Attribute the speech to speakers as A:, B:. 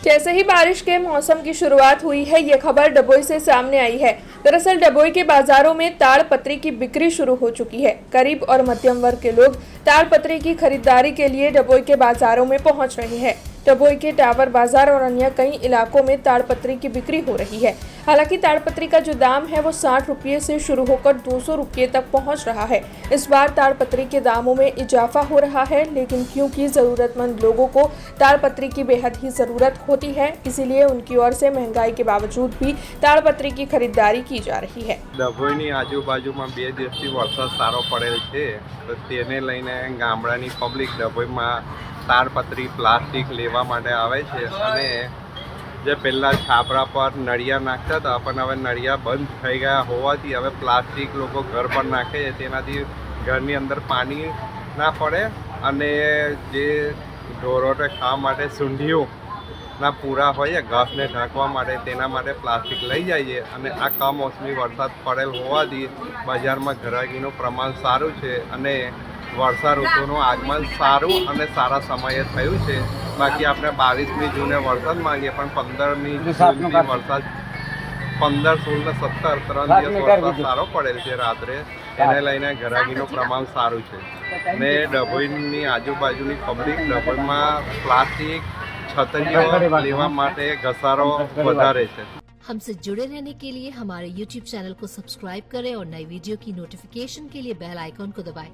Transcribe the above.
A: जैसे ही बारिश के मौसम की शुरुआत हुई है, ये खबर डभोई से सामने आई है। दरअसल डभोई के बाजारों में ताड़पत्री की बिक्री शुरू हो चुकी है। गरीब और मध्यम वर्ग के लोग ताड़पत्री की खरीदारी के लिए डभोई के बाजारों में पहुंच रहे हैं। डभोई के टावर बाजार और अन्य कई इलाकों में ताड़पत्री की बिक्री हो रही है। हालांकि ताड़पत्री का जो दाम है वो 60 रुपये से शुरू होकर 200 रुपये तक पहुंच रहा है। इस बार ताड़पत्री के दामों में इजाफा हो रहा है, लेकिन क्योंकि जरूरतमंद लोगों को ताड़पत्री की बेहद ही जरूरत होती है, इसीलिए उनकी ओर से महंगाई के बावजूद भी ताड़पत्री की खरीदारी की जा रही है।
B: ડભોઈની આજુબાજુમાં 2 દિવસથી વરસાદ સારો પડેલ છે, તો તેને લઈને ગામડાની પબ્લિક ડભોઈમાં તાડપત્રી પ્લાસ્ટિક લેવા માટે આવે છે અને જે પહેલાં છાપરા પર નળિયા નાખતા હતા પણ હવે નળિયા બંધ થઈ ગયા હોવાથી હવે પ્લાસ્ટિક લોકો ઘર પર નાખે છે, તેનાથી ઘરની અંદર પાણી ના પડે અને જે ઢોરોને ખાવા માટે સૂંઢીઓ ના પૂરા હોય ઘાસને ઢાંકવા માટે તેના માટે પ્લાસ્ટિક લઈ જઈએ અને આ કમોસમી વરસાદ પડેલ હોવાથી બજારમાં ઘરાકીનું પ્રમાણ સારું છે અને વર્ષા ઋતુનું આગમન સારું અને સારા સમયે થયું છે। બાકી આપણે 22મી જૂને વરસાદ માંગીએ પણ 15મી જૂનથી વરસાદ 15, 16 ને 17 3 દિવસ વરસાદ સારો પડેલ છે રાત્રે, એને લઈને ઘરાકીનું પ્રમાણ સારું છે ને ડભોઈની આજુબાજુની પબ્લિક ડભોઈમાં પ્લાસ્ટિક छतरियों लेवा माटे घसारो वधारे छे।
C: हमसे जुड़े रहने के लिए हमारे YouTube चैनल को सब्सक्राइब करें और नई वीडियो की नोटिफिकेशन के लिए बेल आइकॉन को दबाएं।